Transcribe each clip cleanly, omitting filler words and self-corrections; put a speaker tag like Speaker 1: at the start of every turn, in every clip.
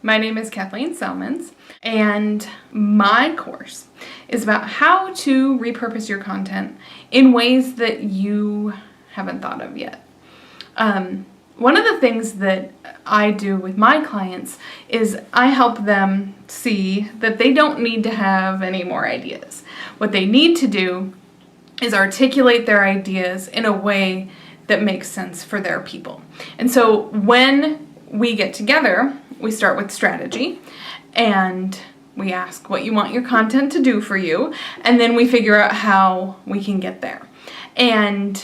Speaker 1: My name is Kathleen Celmins, and my course is about how to repurpose your content in ways that you haven't thought of yet. One of the things that I do with my clients is I help them see that they don't need to have any more ideas. What they need to do is articulate their ideas in a way that makes sense for their people. And so when we get together, we start with strategy and we ask what you want your content to do for you, and then we figure out how we can get there. And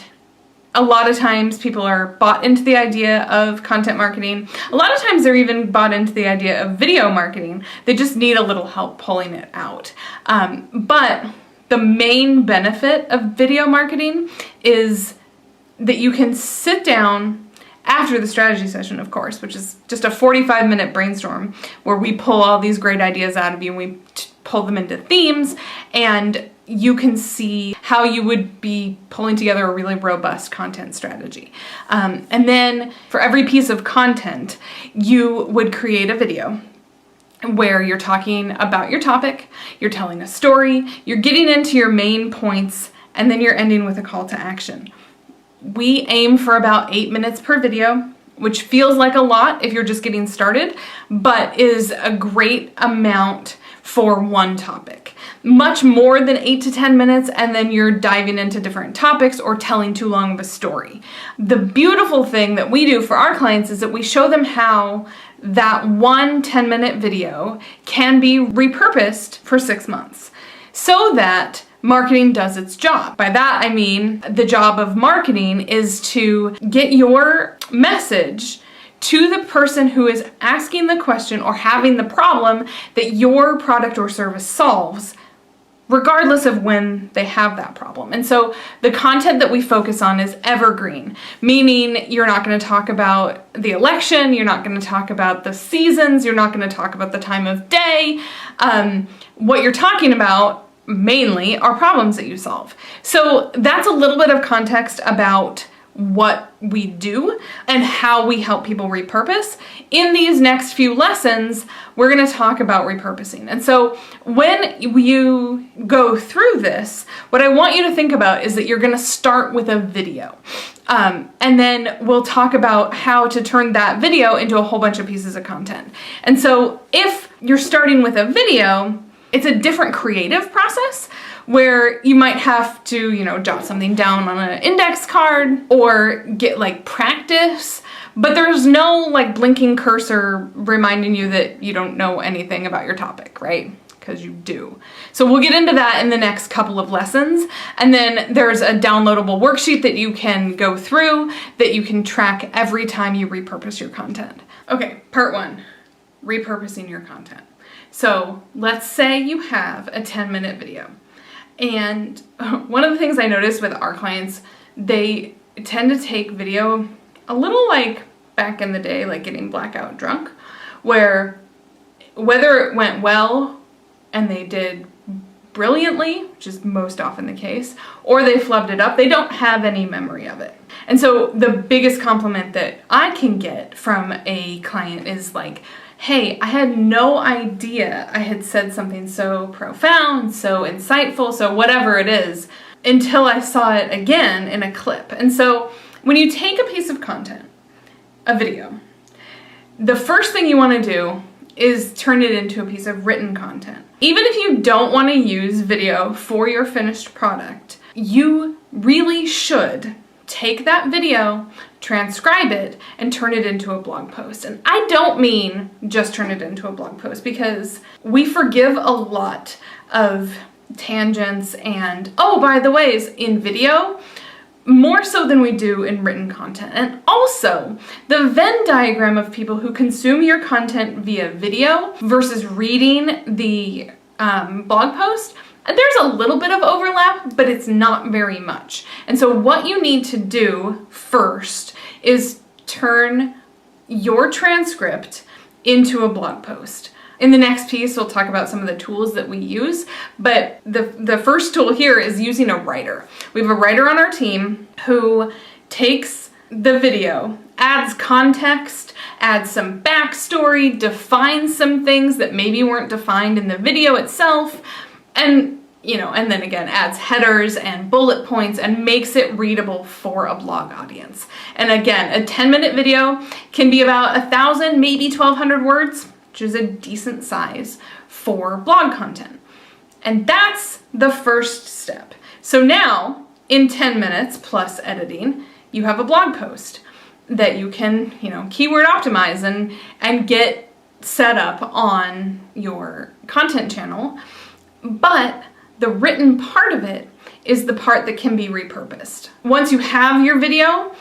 Speaker 1: a lot of times people are bought into the idea of content marketing. A lot of times they're even bought into the idea of video marketing. They just need a little help pulling it out. But the main benefit of video marketing is that you can sit down after the strategy session, of course, which is just a 45-minute brainstorm where we pull all these great ideas out of you and we pull them into themes, and you can see how you would be pulling together a really robust content strategy. And then for every piece of content, you would create a video where you're talking about your topic, you're telling a story, you're getting into your main points, and then you're ending with a call to action. We aim for about 8 minutes per video, which feels like a lot if you're just getting started, but is a great amount for one topic. Much more than 8 to 10 minutes, and then you're diving into different topics or telling too long of a story. The beautiful thing that we do for our clients is that we show them how that one 10-minute video can be repurposed for 6 months so that marketing does its job. By that I mean the job of marketing is to get your message to the person who is asking the question or having the problem that your product or service solves, regardless of when they have that problem. And so the content that we focus on is evergreen, meaning you're not going to talk about the election, you're not going to talk about the seasons, you're not going to talk about the time of day. What you're talking about mainly are problems that you solve. So that's a little bit of context about what we do and how we help people repurpose. In these next few lessons, we're going to talk about repurposing. And so when you go through this, what I want you to think about is that you're going to start with a video. And then we'll talk about how to turn that video into a whole bunch of pieces of content. And so if you're starting with a video, it's a different creative process where you might have to, jot something down on an index card or get practice, but there's no blinking cursor reminding you that you don't know anything about your topic, right? Because you do. So we'll get into that in the next couple of lessons. And then there's a downloadable worksheet that you can go through that you can track every time you repurpose your content. Okay, part 1, repurposing your content. So let's say you have a 10-minute video. And one of the things I noticed with our clients, they tend to take video a little like back in the day, like getting blackout drunk, where whether it went well and they did brilliantly, which is most often the case, or they flubbed it up, they don't have any memory of it. And so the biggest compliment that I can get from a client is hey, I had no idea I had said something so profound, so insightful, so whatever it is, until I saw it again in a clip. And so when you take a piece of content, a video, the first thing you want to do is turn it into a piece of written content. Even if you don't want to use video for your finished product, you really should take that video, transcribe it, and turn it into a blog post. And I don't mean just turn it into a blog post, because we forgive a lot of tangents and, oh, by the way, in video, more so than we do in written content. And also, the Venn diagram of people who consume your content via video versus reading the blog post, there's a little bit of overlap, but it's not very much. And so what you need to do first is turn your transcript into a blog post. In the next piece, we'll talk about some of the tools that we use, but the first tool here is using a writer. We have a writer on our team who takes the video adds context, adds some backstory, defines some things that maybe weren't defined in the video itself, and and then again adds headers and bullet points and makes it readable for a blog audience. And again, a 10-minute video can be about 1,000, maybe 1,200 words, which is a decent size for blog content. And that's the first step. So now, in 10 minutes plus editing, you have a blog post that you can, keyword optimize and get set up on your content channel. But the written part of it is the part that can be repurposed. Once you have your video,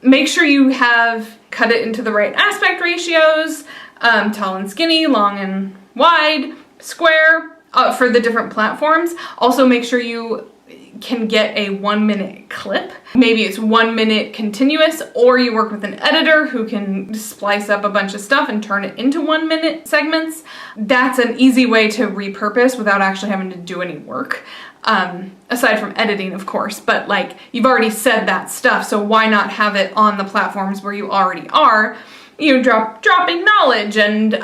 Speaker 1: make sure you have cut it into the right aspect ratios, tall and skinny, long and wide, square, for the different platforms. Also make sure you can get a 1-minute clip. Maybe it's 1 minute continuous, or you work with an editor who can splice up a bunch of stuff and turn it into 1-minute segments. That's an easy way to repurpose without actually having to do any work. Aside from editing, of course, but you've already said that stuff, so why not have it on the platforms where you already are? Dropping knowledge and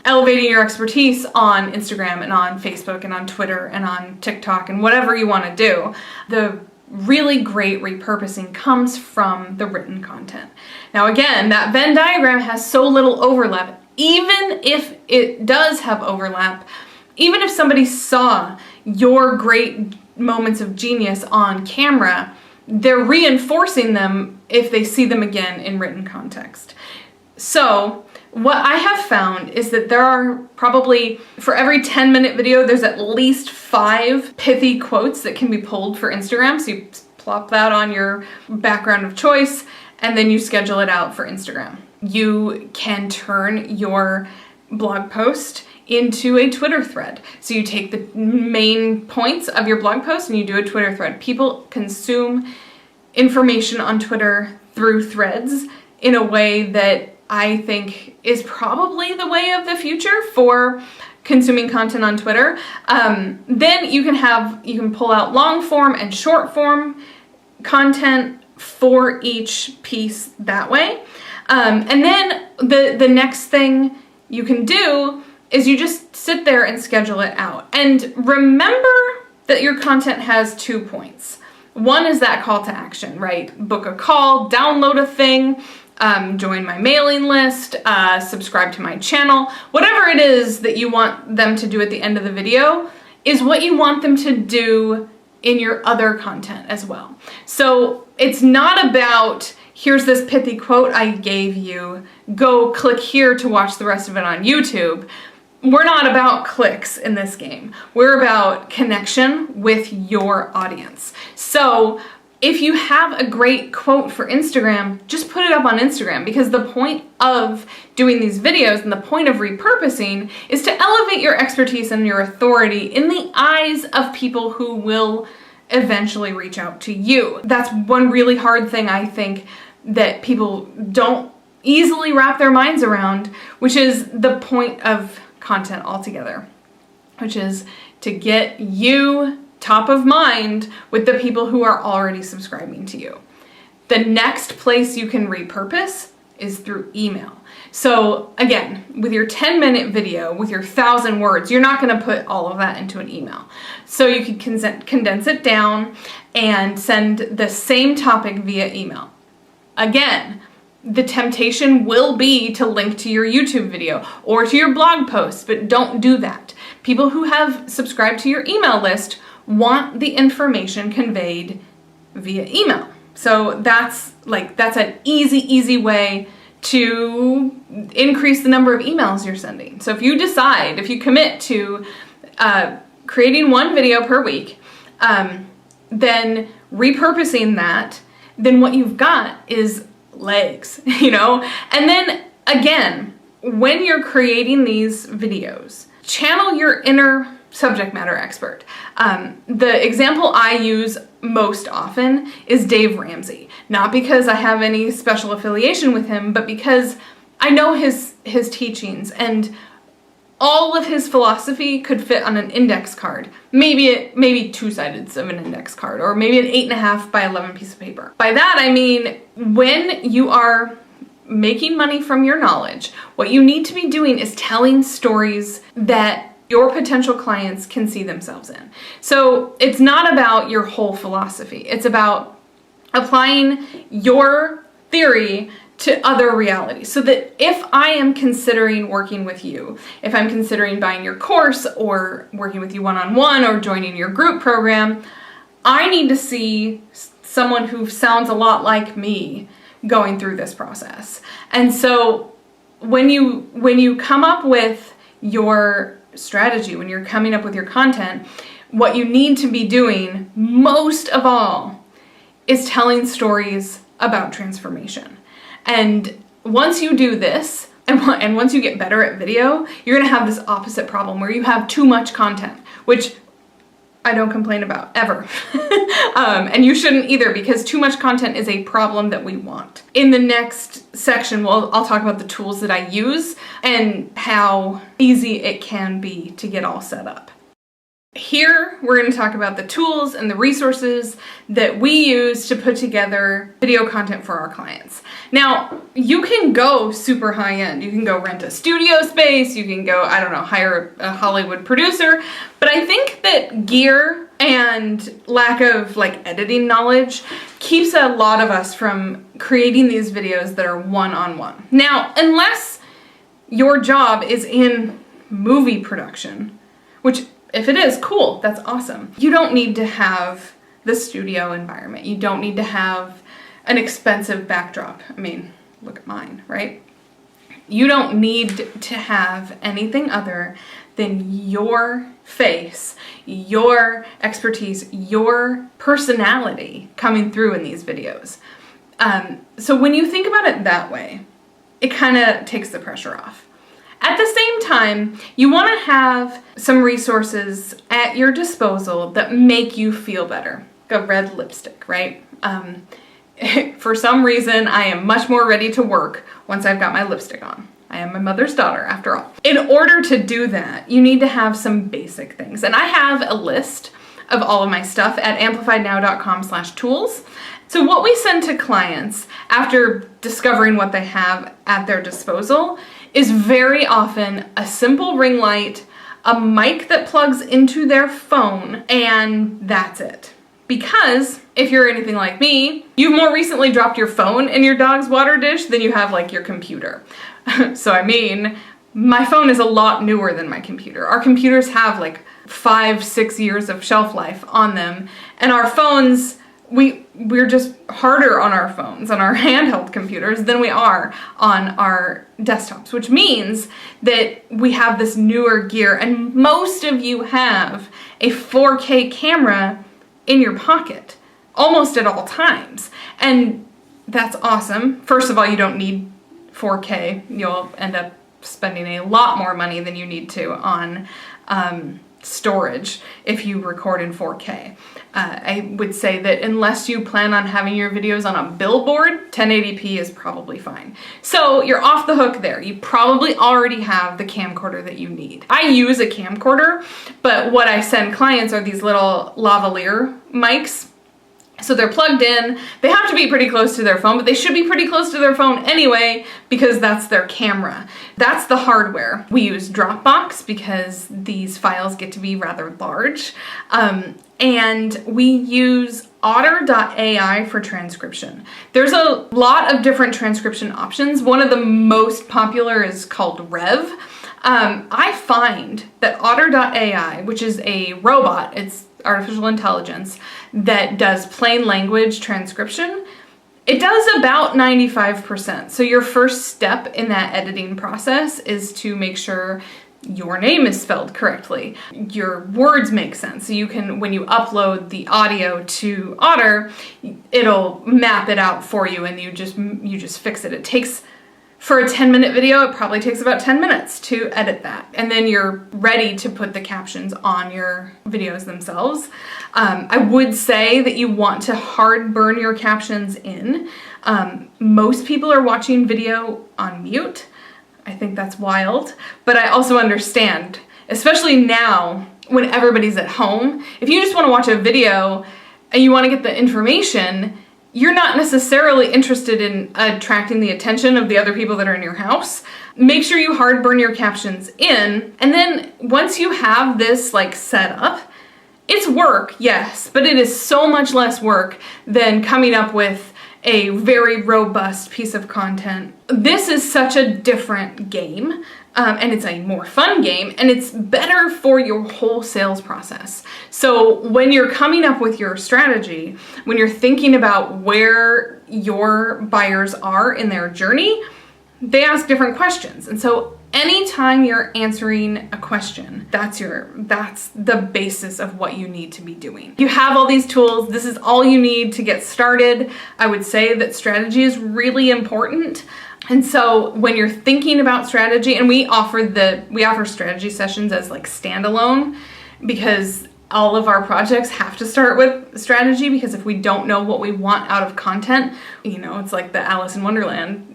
Speaker 1: elevating your expertise on Instagram and on Facebook and on Twitter and on TikTok and whatever you want to do. The really great repurposing comes from the written content. Now again, that Venn diagram has so little overlap. Even if it does have overlap, even if somebody saw your great moments of genius on camera, they're reinforcing them if they see them again in written context. So what I have found is that there are probably, for every 10-minute video, there's at least 5 pithy quotes that can be pulled for Instagram. So you plop that on your background of choice, and then you schedule it out for Instagram. You can turn your blog post into a Twitter thread. So you take the main points of your blog post and you do a Twitter thread. People consume information on Twitter through threads in a way that I think is probably the way of the future for consuming content on Twitter. Then you can pull out long form and short form content for each piece that way. And then the next thing you can do is you just sit there and schedule it out. And remember that your content has 2 points. One is that call to action, right? Book a call, download a thing, join my mailing list, subscribe to my channel. Whatever it is that you want them to do at the end of the video is what you want them to do in your other content as well. So it's not about, here's this pithy quote I gave you, go click here to watch the rest of it on YouTube. We're not about clicks in this game. We're about connection with your audience. So if you have a great quote for Instagram, just put it up on Instagram, because the point of doing these videos and the point of repurposing is to elevate your expertise and your authority in the eyes of people who will eventually reach out to you. That's one really hard thing I think that people don't easily wrap their minds around, which is the point of content altogether, which is to get you top of mind with the people who are already subscribing to you. The next place you can repurpose is through email. So again, with your 10-minute video, with your 1,000 words, you're not going to put all of that into an email. So you can condense it down and send the same topic via email. Again, the temptation will be to link to your YouTube video or to your blog post, but don't do that. People who have subscribed to your email list want the information conveyed via email. So that's an easy way to increase the number of emails you're sending. So if you commit to creating 1 video per week, then repurposing that, then what you've got is legs, And then again, when you're creating these videos, channel your inner subject matter expert. The example I use most often is Dave Ramsey. Not because I have any special affiliation with him, but because I know his teachings, and all of his philosophy could fit on an index card. Maybe 2 sideds of an index card, or maybe an 8.5 by 11 piece of paper. By that I mean, when you are making money from your knowledge, what you need to be doing is telling stories that your potential clients can see themselves in. So it's not about your whole philosophy. It's about applying your theory to other realities, so that if I am considering working with you, if I'm considering buying your course or working with you one-on-one or joining your group program, I need to see someone who sounds a lot like me going through this process. And so when you come up with your strategy, when you're coming up with your content, what you need to be doing most of all is telling stories about transformation. And once you do this, and once you get better at video, you're gonna have this opposite problem where you have too much content, which I don't complain about, ever. And you shouldn't either, because too much content is a problem that we want. In the next section, I'll talk about the tools that I use and how easy it can be to get all set up. Here, we're going to talk about the tools and the resources that we use to put together video content for our clients. Now, you can go super high end. You can go rent a studio space. You can go, I don't know, hire a Hollywood producer. But I think that gear and lack of editing knowledge keeps a lot of us from creating these videos that are one-on-one. Now, unless your job is in movie production, which if it is, cool, that's awesome. You don't need to have the studio environment. You don't need to have an expensive backdrop. I mean, look at mine, right? You don't need to have anything other than your face, your expertise, your personality coming through in these videos. So when you think about it that way, it kind of takes the pressure off. At the same time, you want to have some resources at your disposal that make you feel better. Like a red lipstick, right? For some reason, I am much more ready to work once I've got my lipstick on. I am my mother's daughter, after all. In order to do that, you need to have some basic things. And I have a list of all of my stuff at amplifiednow.com/tools. So what we send to clients after discovering what they have at their disposal is very often a simple ring light, a mic that plugs into their phone, and that's it. Because if you're anything like me, you've more recently dropped your phone in your dog's water dish than you have your computer. So I mean, my phone is a lot newer than my computer. Our computers have 5-6 years of shelf life on them, and our phones, we're just harder on our phones, on our handheld computers, than we are on our desktops, which means that we have this newer gear, and most of you have a 4K camera in your pocket almost at all times. And that's awesome. First of all, you don't need 4K. You'll end up spending a lot more money than you need to on storage if you record in 4K. I would say that unless you plan on having your videos on a billboard, 1080p is probably fine. So you're off the hook there. You probably already have the camcorder that you need. I use a camcorder, but what I send clients are these little lavalier mics. So they're plugged in. They have to be pretty close to their phone, but they should be pretty close to their phone anyway because that's their camera. That's the hardware. We use Dropbox because these files get to be rather large. And we use Otter.ai for transcription. There's a lot of different transcription options. One of the most popular is called Rev. I find that Otter.ai, which is a robot, it's artificial intelligence that does plain language transcription, it does about 95%. So your first step in that editing process is to make sure your name is spelled correctly, your words make sense. So you can, when you upload the audio to Otter, it'll map it out for you and you just fix it. It takes, for a 10-minute video, it probably takes about 10 minutes to edit that. And then you're ready to put the captions on your videos themselves. I would say that you want to hard burn your captions in. Most people are watching video on mute. I think that's wild, but I also understand, especially now when everybody's at home. If you just want to watch a video and you want to get the information, you're not necessarily interested in attracting the attention of the other people that are in your house. Make sure you hard burn your captions in, and then once you have this like set up, it's work, yes, but it is so much less work than coming up with a very robust piece of content. This is such a different game, and it's a more fun game, and it's better for your whole sales process. So when you're coming up with your strategy, when you're thinking about where your buyers are in their journey, they ask different questions. And so anytime you're answering a question, that's the basis of what you need to be doing. You have all these tools. This is all you need to get started. I would say that strategy is really important. And so when you're thinking about strategy, and we offer strategy sessions as like standalone, because all of our projects have to start with strategy, because if we don't know what we want out of content, it's like the Alice in Wonderland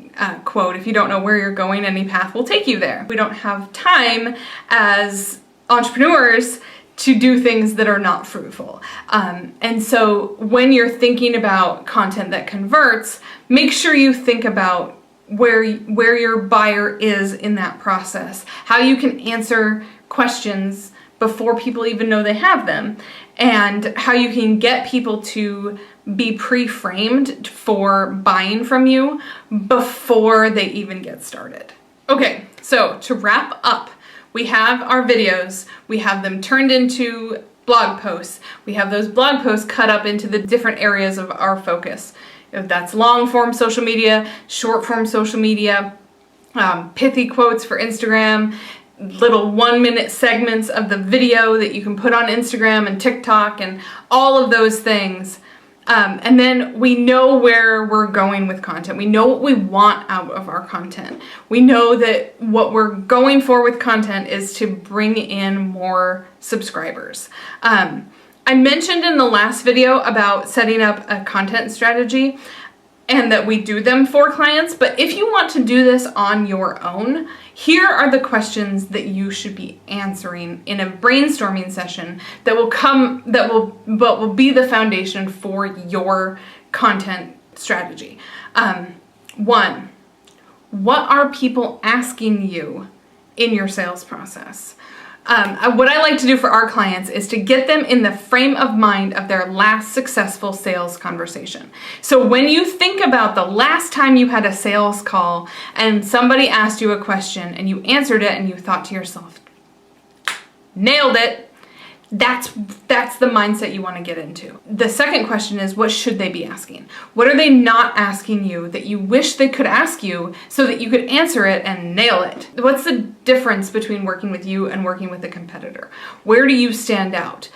Speaker 1: quote, if you don't know where you're going, any path will take you there. We don't have time as entrepreneurs to do things that are not fruitful. And so when you're thinking about content that converts, make sure you think about where your buyer is in that process, how you can answer questions before people even know they have them, and how you can get people to be pre-framed for buying from you before they even get started. Okay, so to wrap up, we have our videos, we have them turned into blog posts, we have those blog posts cut up into the different areas of our focus. If that's long form social media, short form social media, pithy quotes for Instagram, little 1-minute segments of the video that you can put on Instagram and TikTok and all of those things. And then we know where we're going with content. We know what we want out of our content. We know that what we're going for with content is to bring in more subscribers. I mentioned in the last video about setting up a content strategy and that we do them for clients, but if you want to do this on your own, here are the questions that you should be answering in a brainstorming session that will be the foundation for your content strategy. 1, what are people asking you in your sales process? What I like to do for our clients is to get them in the frame of mind of their last successful sales conversation. So when you think about the last time you had a sales call and somebody asked you a question and you answered it and you thought to yourself, nailed it, that's the mindset you want to get into. The second question is, what should they be asking? What are they not asking you that you wish they could ask you so that you could answer it and nail it? What's the difference between working with you and working with a competitor? Where do you stand out?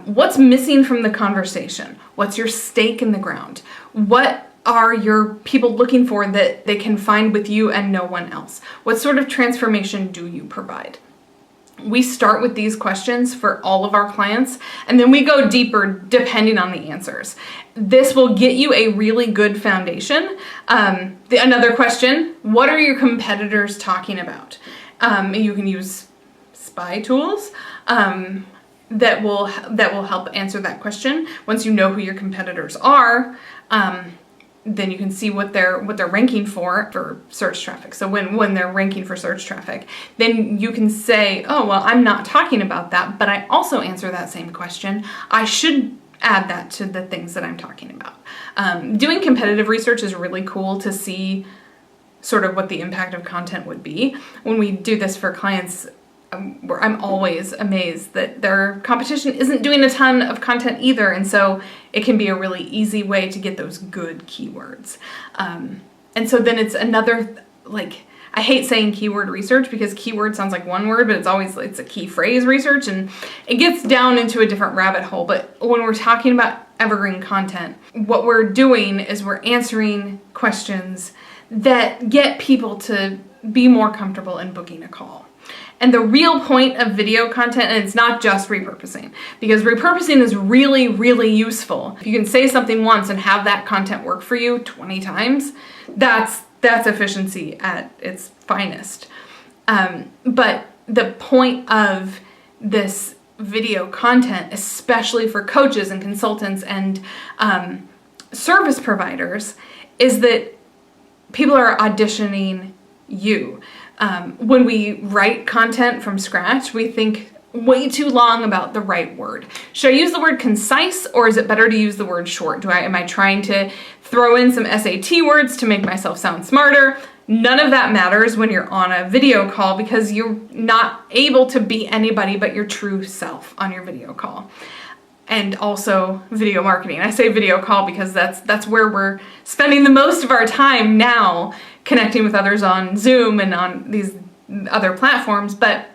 Speaker 1: What's missing from the conversation? What's your stake in the ground? What are your people looking for that they can find with you and no one else? What sort of transformation do you provide? We start with these questions for all of our clients, and then we go deeper depending on the answers. This will get you a really good foundation. Another question, what are your competitors talking about? You can use spy tools that will help answer that question. Once you know who your competitors are, then you can see what they're ranking for search traffic. So when they're ranking for search traffic, then you can say, oh, well, I'm not talking about that, but I also answer that same question. I should add that to the things that I'm talking about. Doing competitive research is really cool to see sort of what the impact of content would be. When we do this for clients, I'm always amazed that their competition isn't doing a ton of content either, and so it can be a really easy way to get those good keywords. And so then it's another, I hate saying keyword research because keyword sounds like one word, but it's a key phrase research, and it gets down into a different rabbit hole. But when we're talking about evergreen content, what we're doing is we're answering questions that get people to be more comfortable in booking a call. And the real point of video content, and it's not just repurposing, because repurposing is really, really useful. If you can say something once and have that content work for you 20 times, that's That's efficiency at its finest. But the point of this video content, especially for coaches and consultants and service providers, is that people are auditioning you. When we write content from scratch, we think way too long about the right word. Should I use the word concise, or is it better to use the word short? Am I trying to throw in some SAT words to make myself sound smarter? None of that matters when you're on a video call, because you're not able to be anybody but your true self on your video call. And also video marketing. I say video call because that's where we're spending the most of our time now, connecting with others on Zoom and on these other platforms, but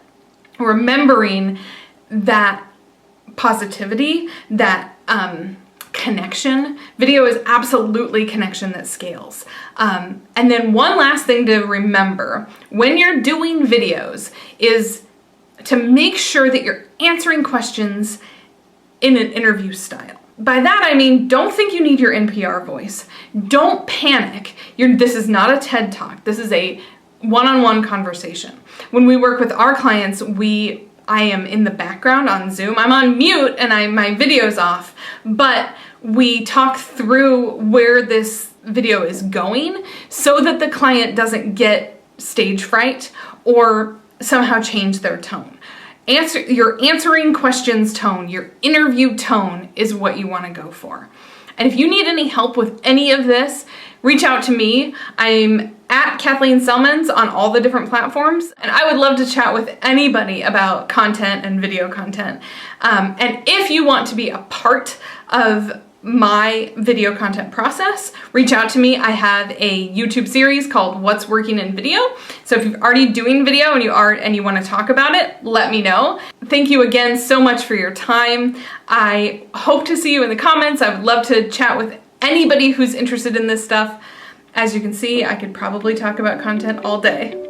Speaker 1: remembering that positivity, that connection. Video is absolutely connection that scales. And then one last thing to remember when you're doing videos is to make sure that you're answering questions in an interview style. By that I mean, don't think you need your NPR voice. Don't panic. This is not a TED Talk. This is a one-on-one conversation. When we work with our clients, I am in the background on Zoom. I'm on mute and my video's off, but we talk through where this video is going so that the client doesn't get stage fright or somehow change their tone. Your answering questions tone, your interview tone is what you want to go for. And if you need any help with any of this, reach out to me. I'm at Kathleen Celmins on all the different platforms, and I would love to chat with anybody about content and video content. And if you want to be a part of my video content process, reach out to me. I have a YouTube series called What's Working in Video. So if you're already doing video and you want to talk about it, let me know. Thank you again so much for your time. I hope to see you in the comments. I would love to chat with anybody who's interested in this stuff. As you can see, I could probably talk about content all day.